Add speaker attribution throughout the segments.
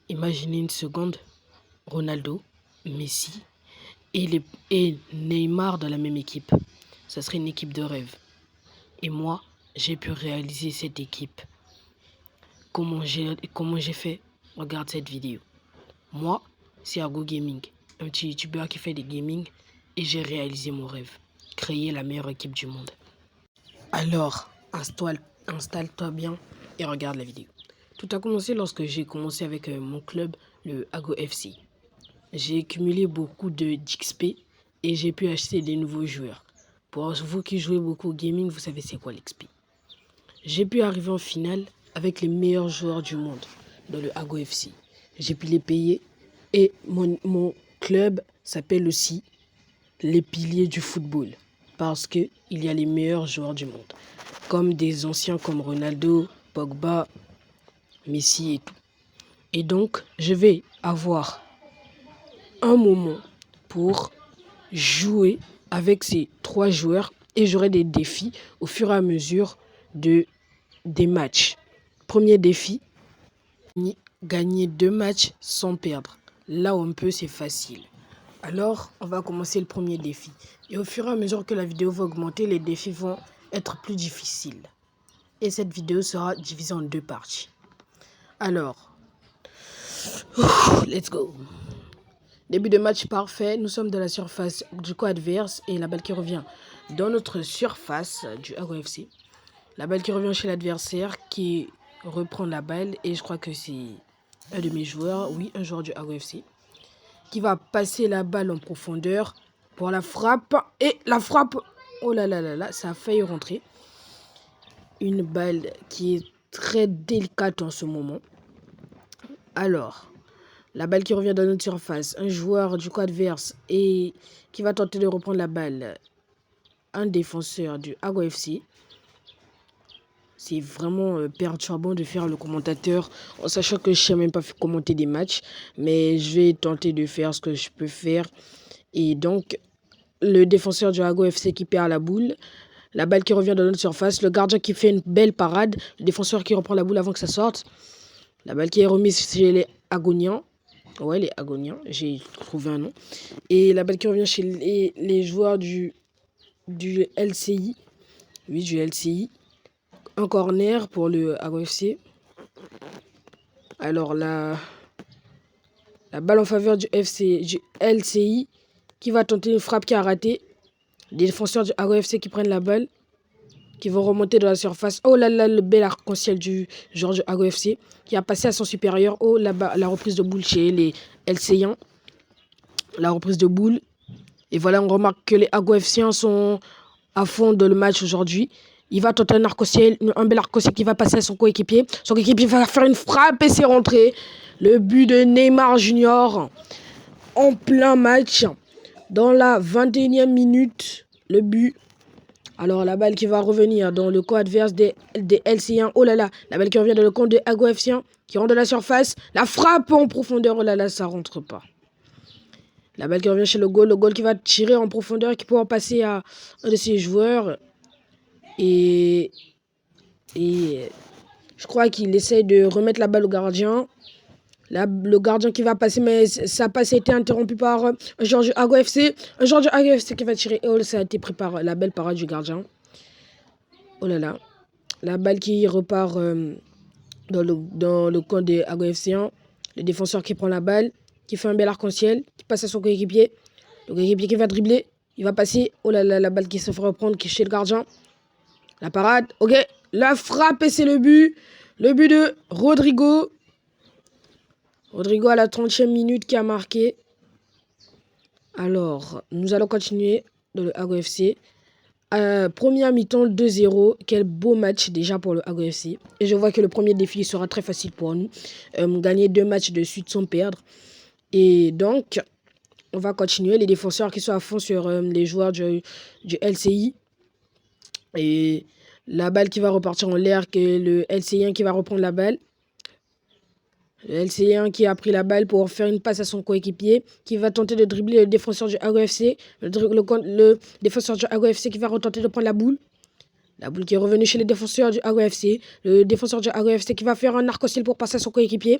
Speaker 1: Imaginez une seconde, Ronaldo, Messi et Neymar dans la même équipe. Ça serait une équipe de rêve. Et moi, j'ai pu réaliser cette équipe. Comment j'ai fait? Regarde cette vidéo. Moi, c'est Argo Gaming, un petit youtubeur qui fait des gaming et j'ai réalisé mon rêve, créer la meilleure équipe du monde. Alors, installe-toi bien et regarde la vidéo. Tout a commencé lorsque j'ai commencé avec mon club, le Ago FC. J'ai accumulé beaucoup d'XP et j'ai pu acheter des nouveaux joueurs. Pour vous qui jouez beaucoup au gaming, vous savez c'est quoi l'XP. J'ai pu arriver en finale avec les meilleurs joueurs du monde dans le Ago FC. J'ai pu les payer et mon club s'appelle aussi les piliers du football parce qu'il y a les meilleurs joueurs du monde, comme des anciens comme Ronaldo, Pogba, Messi et tout. Et donc, je vais avoir un moment pour jouer avec ces 3 joueurs et j'aurai des défis au fur et à mesure des matchs. Premier défi, gagner 2 matchs sans perdre. Là où on peut, c'est facile. Alors, on va commencer le premier défi. Et au fur et à mesure que la vidéo va augmenter, les défis vont être plus difficiles. Et cette vidéo sera divisée en 2 parties. Alors, let's go. Début de match parfait. Nous sommes dans la surface du camp adverse et la balle qui revient dans notre surface du Ago FC. La balle qui revient chez l'adversaire qui reprend la balle et je crois que c'est un de mes joueurs, oui, un joueur du Ago FC, qui va passer la balle en profondeur pour la frappe. Et la frappe, oh là là là là, ça a failli rentrer. Une balle qui est très délicate en ce moment. Alors, la balle qui revient dans notre surface. Un joueur du camp adverse et qui va tenter de reprendre la balle. Un défenseur du Ago FC. C'est vraiment perturbant de faire le commentateur en sachant que je ne sais même pas commenter des matchs. Mais je vais tenter de faire ce que je peux faire. Et donc, le défenseur du Ago FC qui perd la boule. La balle qui revient dans notre surface. Le gardien qui fait une belle parade. Le défenseur qui reprend la boule avant que ça sorte. La balle qui est remise chez les Agoniens. Ouais, les Agoniens. J'ai trouvé un nom. Et la balle qui revient chez les joueurs du LCI. Oui, du LCI. Un corner pour le Ago FC. Alors, la balle en faveur du LCI qui va tenter une frappe qui a raté. Les défenseurs du Ago FC qui prennent la balle, qui vont remonter dans la surface. Oh là là, le bel arc-en-ciel du joueur du Ago FC qui a passé à son supérieur. Oh là-bas, la reprise de boule chez les LCiens. La reprise de boule. Et voilà, on remarque que les Ago FCiens sont à fond dans le match aujourd'hui. Il va tenter un arc-en-ciel, un bel arc-en-ciel qui va passer à son coéquipier. Son coéquipier va faire une frappe et c'est rentré. Le but de Neymar Junior en plein match. Dans la 21e minute, le but. Alors la balle qui va revenir dans le camp adverse des LCiens. Oh là là, la balle qui revient dans le camp des Ago FCiens qui rentre de la surface. La frappe en profondeur. Oh là là, ça rentre pas. La balle qui revient chez le goal qui va tirer en profondeur et qui pourra passer à un de ses joueurs. Et je crois qu'il essaie de remettre la balle au gardien. Le gardien qui va passer, mais sa passe a été interrompue par un joueur du Ago FC. Un joueur du Ago FC qui va tirer. Oh, ça a été pris par la belle parade du gardien. Oh là là. La balle qui repart dans le camp des Ago FCiens. Le défenseur qui prend la balle, qui fait un bel arc-en-ciel, qui passe à son coéquipier. Le coéquipier qui va dribbler. Il va passer. Oh là là, la balle qui se fait reprendre, qui est chez le gardien. La parade. Ok. La frappe et c'est le but. Le but de Rodrigo. Rodrigo à la 30e minute qui a marqué. Alors, nous allons continuer dans le Ago FC. Première mi-temps 2-0. Quel beau match déjà pour le Ago FC. Et je vois que le premier défi sera très facile pour nous. Gagner 2 matchs de suite sans perdre. Et donc, on va continuer. Les défenseurs qui sont à fond sur les joueurs du LCI. Et la balle qui va repartir en l'air, que le LCien qui va reprendre la balle. Le LCien qui a pris la balle pour faire une passe à son coéquipier, qui va tenter de dribbler le défenseur du Ago FC. Le défenseur du Ago FC qui va retenter de prendre la boule. La boule qui est revenue chez le défenseur du Ago FC. Le défenseur du Ago FC qui va faire un arc-en-ciel pour passer à son coéquipier.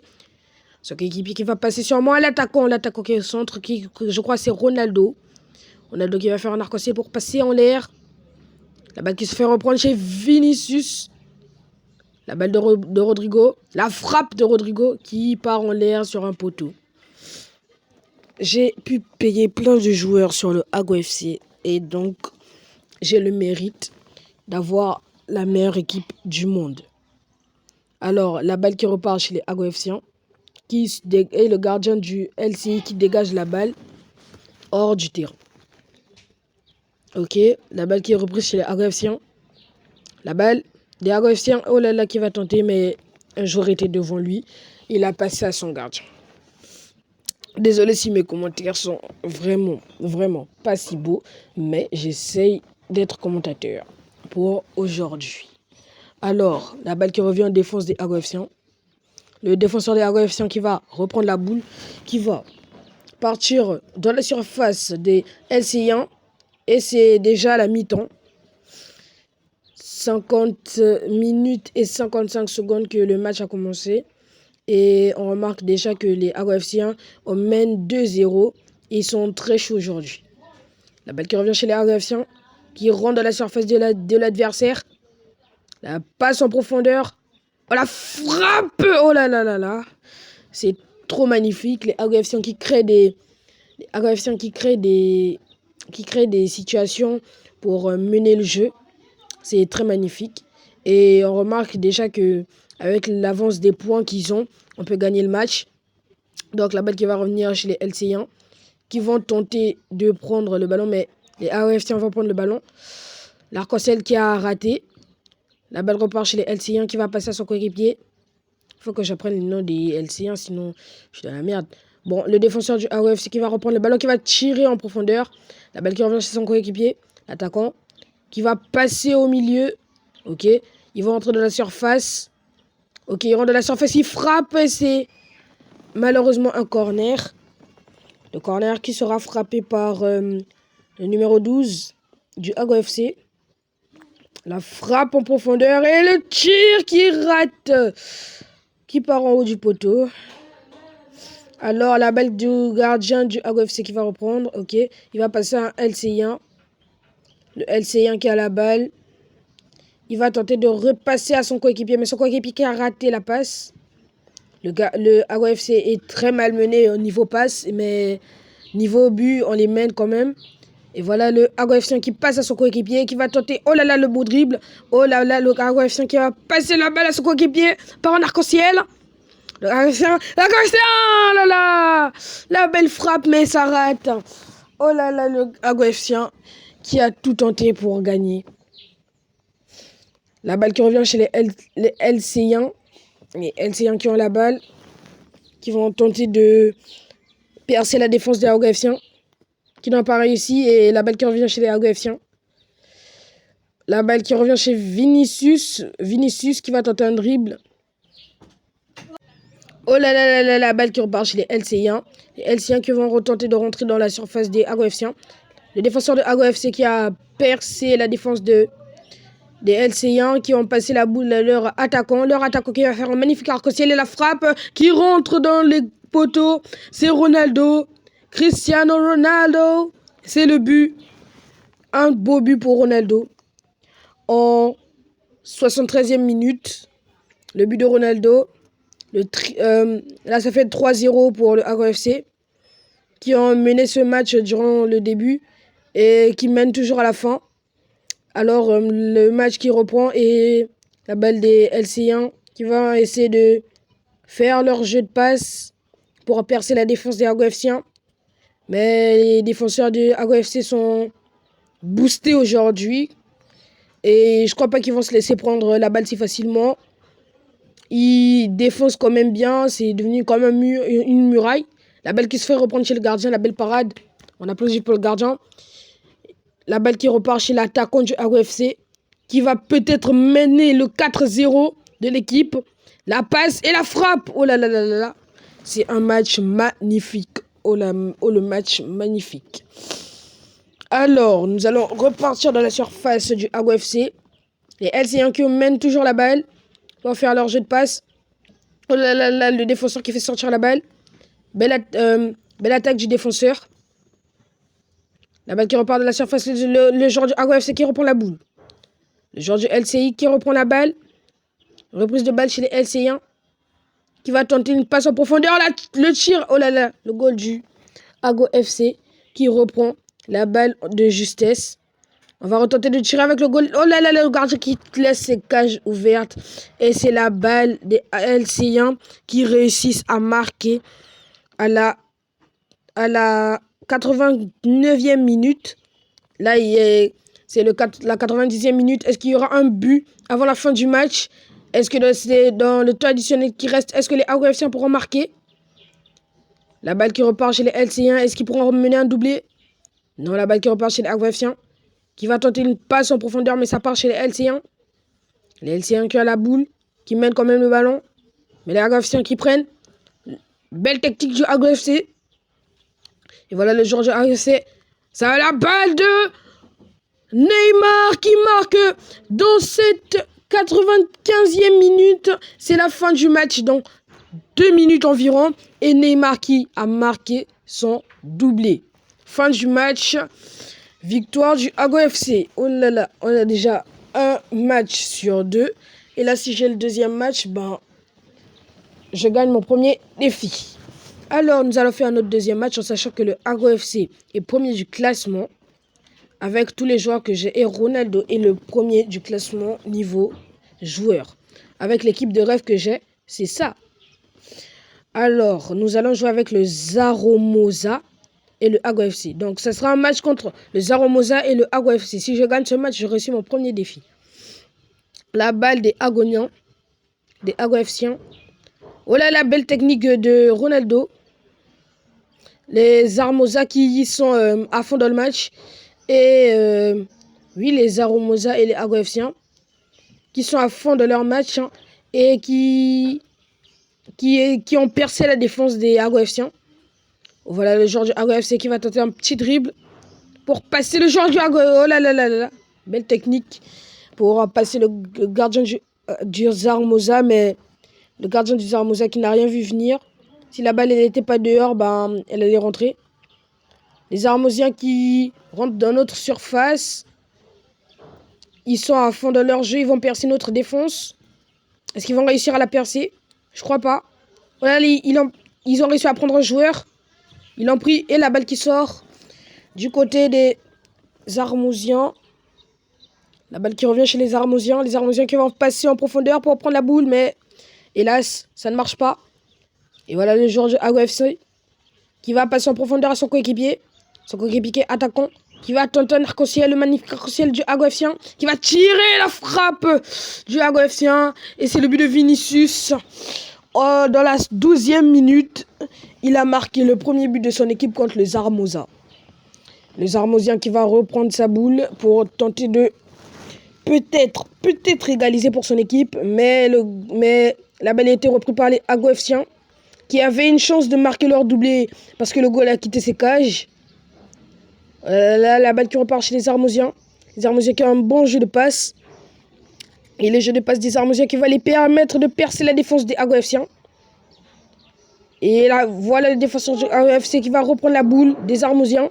Speaker 1: Son coéquipier qui va passer sur moi. L'attaquant qui est au centre, je crois c'est Ronaldo. Ronaldo qui va faire un arc-en-ciel pour passer en l'air. La balle qui se fait reprendre chez Vinicius. La balle de Rodrigo. La frappe de Rodrigo qui part en l'air sur un poteau. J'ai pu payer plein de joueurs sur le Ago FC. Et donc, j'ai le mérite d'avoir la meilleure équipe du monde. Alors, la balle qui repart chez les Ago FCiens. Qui est le gardien du LCI qui dégage la balle hors du terrain. Ok, la balle qui est reprise chez les Ago FCiens. La balle des Ago FCiens, oh là là, qui va tenter, mais un joueur était devant lui. Il a passé à son gardien. Désolé si mes commentaires sont vraiment pas si beaux, mais j'essaye d'être commentateur pour aujourd'hui. Alors, la balle qui revient en défense des Ago FCiens. Le défenseur des Ago FCiens qui va reprendre la boule, qui va partir dans la surface des LCiens. Et c'est déjà la mi-temps. 50 minutes et 55 secondes que le match a commencé. Et on remarque déjà que les Ago FCiens mènent 2-0. Ils sont très chauds aujourd'hui. La balle qui revient chez les Ago FCiens, qui rentre dans la surface de l'adversaire. La passe en profondeur. Oh, la frappe! Oh là là là là! C'est trop magnifique. Les Ago FCiens qui créent des situations pour mener le jeu. C'est très magnifique. Et on remarque déjà que avec l'avance des points qu'ils ont, on peut gagner le match. Donc la balle qui va revenir chez les LCiens, qui vont tenter de prendre le ballon, mais les Ago FCiens vont prendre le ballon. L'arc-en-ciel qui a raté. La balle repart chez les LCiens qui va passer à son coéquipier. Il faut que j'apprenne les noms des LCiens, sinon je suis dans la merde. Bon, le défenseur du Ago FC qui va reprendre le ballon, qui va tirer en profondeur. La balle qui revient chez son coéquipier. L'attaquant qui va passer au milieu. Ok, il va rentrer dans la surface. Ok, il rentre dans la surface, il frappe et c'est malheureusement un corner. Le corner qui sera frappé par le numéro 12 du Ago FC. La frappe en profondeur et le tir qui rate, qui part en haut du poteau. Alors la balle du gardien du Ago FC qui va reprendre, ok. Il va passer à un LCien. Le LCien qui a la balle. Il va tenter de repasser à son coéquipier, mais son coéquipier qui a raté la passe. Le Ago FC est très malmené au niveau passe, mais niveau but, on les mène quand même. Et voilà le Ago FC qui passe à son coéquipier, qui va tenter, oh là là, le beau dribble. Oh là là, le Ago FC qui va passer la balle à son coéquipier par un arc-en-ciel. Le Ago FC, oh là là, la belle frappe, mais ça rate. Oh là là, le Ago FC qui a tout tenté pour gagner. La balle qui revient chez les LCiens. Les LCiens qui ont la balle, qui vont tenter de percer la défense des Ago FC. Qui n'ont pas réussi, et la balle qui revient chez les Ago FCiens. La balle qui revient chez Vinicius. Vinicius qui va tenter un dribble. Oh là là là là, la balle qui repart chez les LCiens. Les LCiens qui vont retenter de rentrer dans la surface des Ago FCiens. Le défenseur de Ago FC qui a percé la défense des LCiens, qui ont passé la boule à leur attaquant. Leur attaquant qui va faire un magnifique arc-en-ciel et la frappe qui rentre dans les poteaux. C'est Ronaldo. Cristiano Ronaldo, c'est le but. Un beau but pour Ronaldo. En 73e minute, le but de Ronaldo. Là, ça fait 3-0 pour le Ago FC, qui ont mené ce match durant le début et qui mène toujours à la fin. Alors, le match qui reprend et la balle des LCiens qui va essayer de faire leur jeu de passe pour percer la défense des Ago FCiens. Mais les défenseurs du Ago FC sont boostés aujourd'hui. Et je crois pas qu'ils vont se laisser prendre la balle si facilement. Ils défoncent quand même bien. C'est devenu quand même une muraille. La balle qui se fait reprendre chez le gardien. La belle parade. On applaudit pour le gardien. La balle qui repart chez l'attaquant du Ago FC. Qui va peut-être mener le 4-0 de l'équipe. La passe et la frappe. Oh là là là là là. C'est un match magnifique. Oh, le match magnifique. Alors, nous allons repartir dans la surface du Ago FC. Les LCiens qui mènent toujours la balle vont faire leur jeu de passe. Oh là là là, le défenseur qui fait sortir la balle. Belle attaque du défenseur. La balle qui repart de la surface. Le joueur du Ago FC qui reprend la boule. Le joueur du LCI qui reprend la balle. Reprise de balle chez les LCIens. Qui va tenter une passe en profondeur. Le tir. Oh là là. Le goal du Ago FC qui reprend la balle de justesse. On va retenter de tirer avec le goal. Oh là là, le gardien qui laisse ses cages ouvertes. Et c'est la balle des LCIens qui réussissent à marquer à la 89e minute. Là, c'est la 90e minute. Est-ce qu'il y aura un but avant la fin du match? Est-ce que c'est dans le temps additionnel qui reste? Est-ce que les Ago FC pourront marquer? La balle qui repart chez les LCIens. Est-ce qu'ils pourront mener un doublé? Non, la balle qui repart chez les Ago FC qui va tenter une passe en profondeur, mais ça part chez les LCIens. Les LCIens qui ont la boule, qui mènent quand même le ballon. Mais les Ago FC qui prennent. Belle technique du Ago FC. Et voilà le joueur du Ago FC. Ça a la balle de Neymar qui marque dans cette 95e minute. C'est la fin du match dans 2 minutes environ. Et Neymar qui a marqué son doublé. Fin du match. Victoire du Ago FC. Oh là là, on a déjà un match sur 2. Et là, si j'ai le deuxième match, je gagne mon premier défi. Alors, nous allons faire notre deuxième match en sachant que le Ago FC est premier du classement. Avec tous les joueurs que j'ai. Et Ronaldo est le premier du classement niveau joueur. Avec l'équipe de rêve que j'ai, c'est ça. Alors, nous allons jouer avec le Zaragoza et le Ago FC. Donc, ce sera un match contre le Zaragoza et le Ago FC. Si je gagne ce match, je reçois mon premier défi. La balle des Agoniens, des Ago FCiens. Oh là là, belle technique de Ronaldo. Les Zaragoza qui sont à fond dans le match. Et oui, les Zaragoza et les Ago FCiens qui sont à fond dans leur match et qui ont percé la défense des Ago FCiens. Voilà le joueur du Ago FC qui va tenter un petit dribble pour passer le joueur du Ago. Oh là là là là. Belle technique pour passer le gardien du Zaragoza, mais le gardien du Zaragoza qui n'a rien vu venir. Si la balle n'était pas dehors, elle allait rentrer. Les Zaragoziens qui rentrent dans notre surface. Ils sont à fond dans leur jeu, ils vont percer notre défense. Est-ce qu'ils vont réussir à la percer? Je crois pas. Voilà, ils ont réussi à prendre un joueur. Ils l'ont pris et la balle qui sort du côté des Zaragoziens. La balle qui revient chez les Zaragoziens. Les Zaragoziens qui vont passer en profondeur pour prendre la boule, mais hélas, ça ne marche pas. Et voilà le joueur du Ago FC qui va passer en profondeur à son coéquipier. Son coéquipier attaquant qui va tenter un arc-en-ciel, le magnifique arc-en-ciel du Ago FC qui va tirer la frappe du Ago FC. Et c'est le but de Vinicius. Dans la 12e minute, il a marqué le premier but de son équipe contre le Zaragoza. Le Zaramozien qui va reprendre sa boule pour tenter de peut-être égaliser pour son équipe. Mais la balle a été reprise par les Ago FCiens qui avaient une chance de marquer leur doublé parce que le goal a quitté ses cages. Là, la balle qui repart chez les Zaragoziens. Les Zaragoziens qui ont un bon jeu de passe. Et le jeu de passe des Zaragoziens qui va les permettre de percer la défense des Ago FCiens. Et là, voilà le défenseur du Ago FC qui va reprendre la boule des Zaragoziens.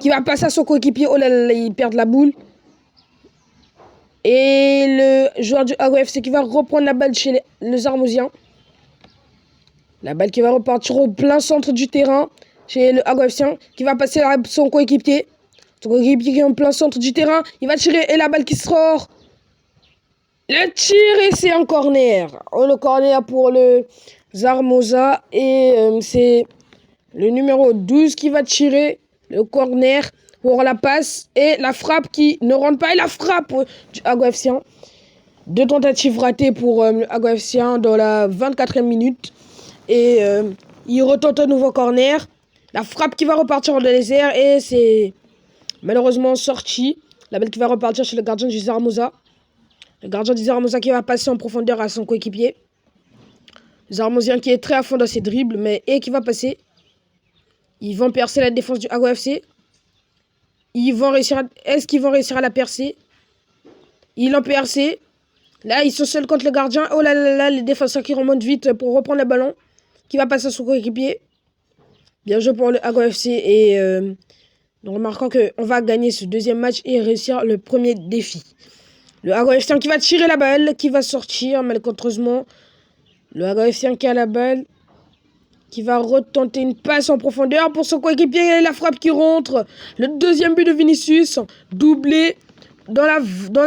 Speaker 1: Qui va passer à son coéquipier. Oh là là, il perd la boule. Et le joueur du Ago FC qui va reprendre la balle chez les Zaragoziens. La balle qui va repartir au plein centre du terrain chez le Ago FC qui va passer à son coéquipier. Son coéquipier qui est en plein centre du terrain. Il va tirer et la balle qui sort. Le tir et c'est un corner. Oh, le corner pour le Zaragoza. Et c'est le numéro 12 qui va tirer le corner pour la passe. Et la frappe qui ne rentre pas. Et la frappe du Ago FC. 2 tentatives ratées pour le Ago FC dans la 24e minute. Et il retente un nouveau corner. La frappe qui va repartir dans les airs. Et c'est malheureusement sorti. La balle qui va repartir chez le gardien du Zaragoza. Le gardien du Zaragoza qui va passer en profondeur à son coéquipier. Le Zaramozien qui est très à fond dans ses dribbles, mais qui va passer. Ils vont percer la défense du Ago FC. Est-ce qu'ils vont réussir à la percer? Ils l'ont percé.
Speaker 2: Là, ils sont seuls contre le gardien. Oh là là là, les défenseurs qui remontent vite pour reprendre le ballon. Qui va passer à son coéquipier. Bien joué pour le Ago FC. Et nous remarquons qu'on va gagner ce deuxième match et réussir le premier défi. Le Ago FC qui va tirer la balle, qui va sortir malencontreusement. Le Ago FC qui a la balle, qui va retenter une passe en profondeur pour son coéquipier. La frappe qui rentre. Le deuxième but de Vinicius, doublé dans la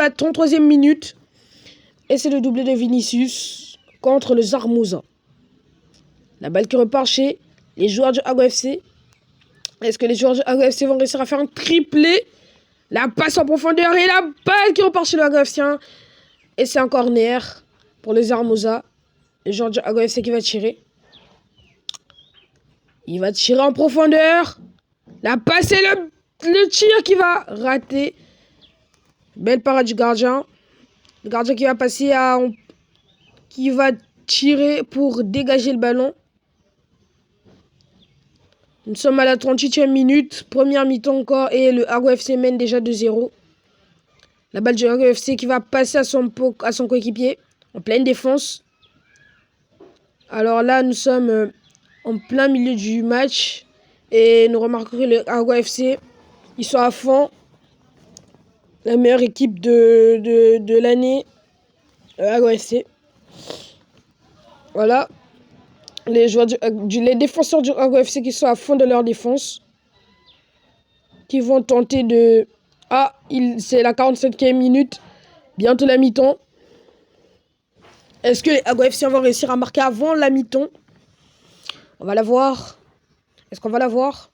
Speaker 2: 33e minute. Et c'est le doublé de Vinicius contre le Zarmouza. La balle qui repart chez les joueurs du Ago FC. Est-ce que les joueurs du Ago FC vont réussir à faire un triplé? La passe en profondeur et la balle qui repart chez le Ago FC. Et c'est un corner pour les Zarmouza. Le joueur du Ago FC qui va tirer. Il va tirer en profondeur. La passe et le tir qui va rater. Belle parade du gardien. Le gardien qui va passer qui va tirer pour dégager le ballon. Nous sommes à la 38e minute. Première mi-temps encore. Et le Ago FC mène déjà 2-0. La balle du Ago FC qui va passer à son coéquipier. En pleine défense. Alors là, nous sommes en plein milieu du match. Et nous remarquons que le Ago FC, ils sont à fond. La meilleure équipe de l'année. Ago FC. Voilà. Les défenseurs du Ago FC qui sont à fond de leur défense. Qui vont tenter de... Ah, c'est la 47e minute. Bientôt la mi-temps. Est-ce que les Ago FC vont réussir à marquer avant la mi-temps? On va la voir. Est-ce qu'on va la voir?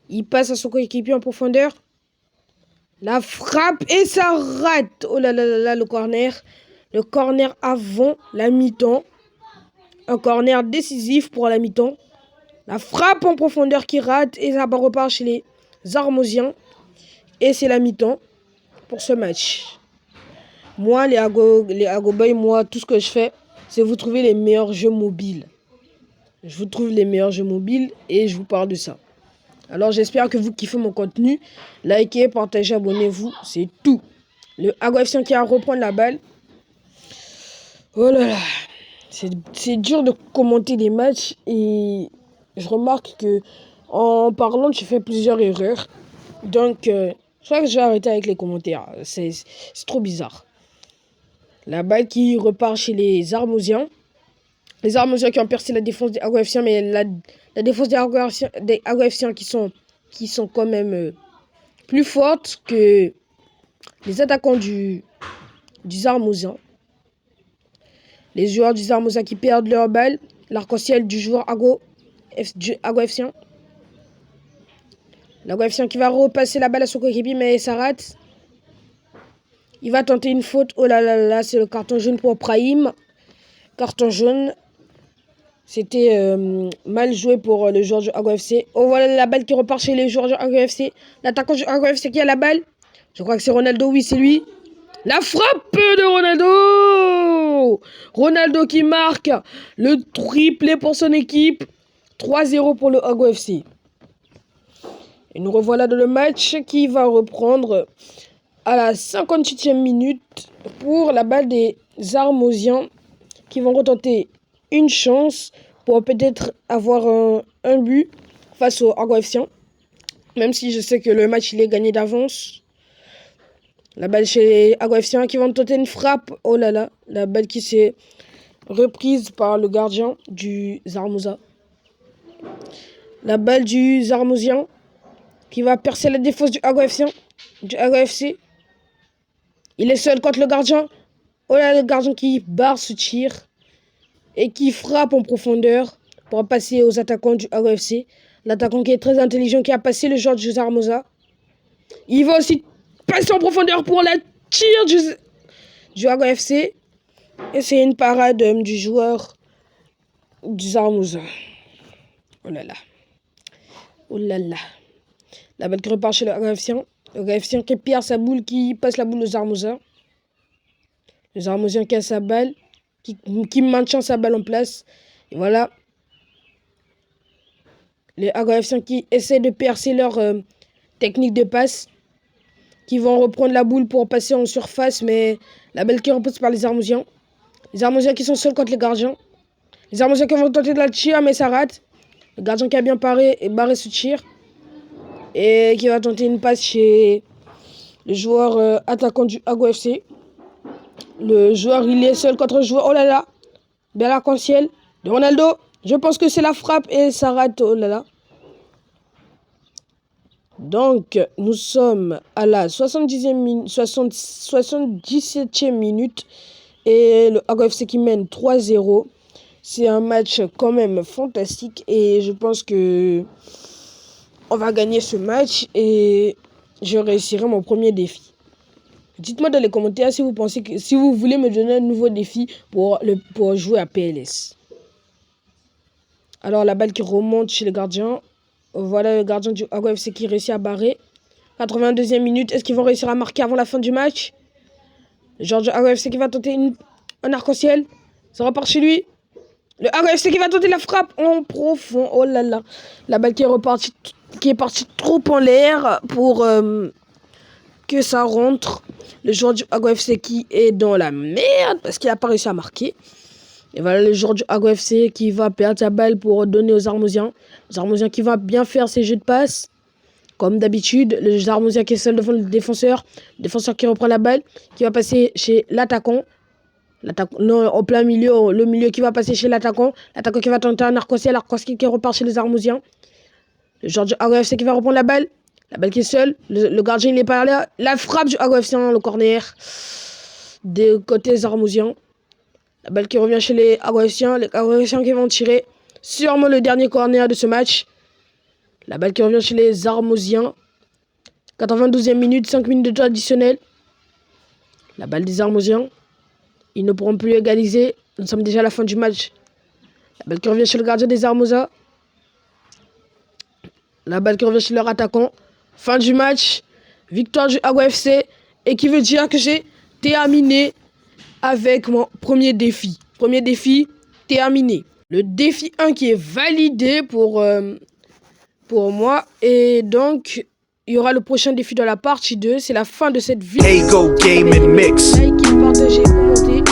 Speaker 2: Il passe à son coéquipier en profondeur. La frappe et ça rate. Oh là là là là, le corner. Le corner avant la mi-temps. Un corner décisif pour la mi-temps. La frappe en profondeur qui rate et ça repart chez les Zarmouziens. Et c'est la mi-temps pour ce match. Moi, les Ago Boys, moi, tout ce que je fais, c'est vous trouver les meilleurs jeux mobiles. Je vous trouve les meilleurs jeux mobiles et je vous parle de ça. Alors, j'espère que vous kiffez mon contenu. Likez, partagez, abonnez-vous. C'est tout. Le Ago FC qui va reprendre la balle. Oh là là. C'est dur de commenter des matchs et je remarque que en parlant, je fais plusieurs erreurs. Donc, je crois que je vais arrêter avec les commentaires. C'est trop bizarre. La balle qui repart chez les Zarmouziens. Les Zarmouziens qui ont percé la défense des Ago FC, mais la défense des Ago FC qui sont quand même plus fortes que les attaquants du Zarmouzien. Les joueurs du Zarmouza qui perdent leur balle. L'arc-en-ciel du joueur Ago FC. L'Ago FC qui va repasser la balle à son coéquipier, mais ça rate. Il va tenter une faute. Oh là là là, c'est le carton jaune pour Brahim. Carton jaune. C'était mal joué pour le joueur du Ago FC. Oh, voilà la balle qui repart chez les joueurs du Ago FC. L'attaquant du Ago FC qui a la balle. Je crois que c'est Ronaldo. Oui, c'est lui. La frappe de Ronaldo. Ronaldo qui marque le triplé pour son équipe. 3-0 pour le Ago FC. Et nous revoilà dans le match qui va reprendre à la 58e minute pour la balle des Zarmouziens qui vont retenter une chance pour peut-être avoir un but face au Ago FC. Même si je sais que le match il est gagné d'avance. La balle chez les Ago FC qui vont tenter une frappe. Oh là là, la balle qui s'est reprise par le gardien du Zarmouza. La balle du Zarmouzien qui va percer la défense du Ago FC. Il est seul contre le gardien. Oh là, le gardien qui barre ce tir et qui frappe en profondeur pour passer aux attaquants du Ago FC. L'attaquant qui est très intelligent, qui a passé le joueur du Zarmouza. Il va aussi passer en profondeur pour la tir du Ago FC. Et c'est une parade du joueur du Zarmouza. Oh là là. Oh là là. La balle qui repart chez le Ago FC. Le Ago FC qui perd sa boule, qui passe la boule au Zarmouza. Le Zarmouzien qui a sa balle, qui maintient sa balle en place. Et voilà. Les Ago FC qui essaient de percer leur technique de passe. qui vont reprendre la boule pour passer en surface, mais la balle qui est repoussée par les Armousiens. Les Armousiens qui sont seuls contre les gardiens. Les Armousiens qui vont tenter de la tir, mais ça rate. Le gardien qui a bien barré ce tir. Et qui va tenter une passe chez le joueur attaquant du Ago FC. Le joueur, il est seul contre le joueur. Oh là là. Bel arc-en-ciel de Ronaldo. Je pense que c'est la frappe et ça rate. Oh là là. Donc, nous sommes à la 77e minute. Et le Ago FC qui mène 3-0. C'est un match quand même fantastique. Et je pense que on va gagner ce match. Et je réussirai mon premier défi. Dites-moi dans les commentaires si vous pensez que si vous voulez me donner un nouveau défi pour jouer à PLS. Alors la balle qui remonte chez le gardien. Voilà le gardien du Ago FC qui réussit à barrer. 82e minute. Est-ce qu'ils vont réussir à marquer avant la fin du match? Le joueur du Ago FC qui va tenter un arc-en-ciel. Ça repart chez lui. Le Ago FC qui va tenter la frappe en profond. Oh là là. La balle qui est partie trop en l'air pour que ça rentre. Le joueur du Ago FC qui est dans la merde parce qu'il n'a pas réussi à marquer. Et voilà le joueur du Ago FC qui va perdre sa balle pour donner aux Armousiens. Les Armousiens qui va bien faire ses jeux de passe. Comme d'habitude, le Armousien qui est seul devant le défenseur. Le défenseur qui reprend la balle. Qui va passer chez l'attaquant. Non, au plein milieu. Le milieu qui va passer chez l'attaquant. L'attaquant qui va tenter un arc-en-ciel. L'arc-en-ciel qui repart chez les Armousiens. Le joueur du Ago FC qui va reprendre la balle. La balle qui est seule. Le gardien il n'est pas là. La frappe du Ago FC, le corner. Des côtés Armousiens. La balle qui revient chez les Agoïciens. Les Agoïciens qui vont tirer sûrement le dernier corner de ce match. La balle qui revient chez les Armousiens. 92e minute, 5 minutes de temps additionnel. La balle des Armousiens. Ils ne pourront plus égaliser. Nous sommes déjà à la fin du match. La balle qui revient chez le gardien des Armousiens. La balle qui revient chez leur attaquant. Fin du match. Victoire du Ago FC. Et qui veut dire que j'ai terminé avec mon premier défi. Premier défi terminé. Le défi 1 qui est validé pour moi. Et donc, il y aura le prochain défi dans la partie 2. C'est la fin de cette vidéo.
Speaker 3: Hey, go game and mix.
Speaker 2: Likez, partagez, commentez.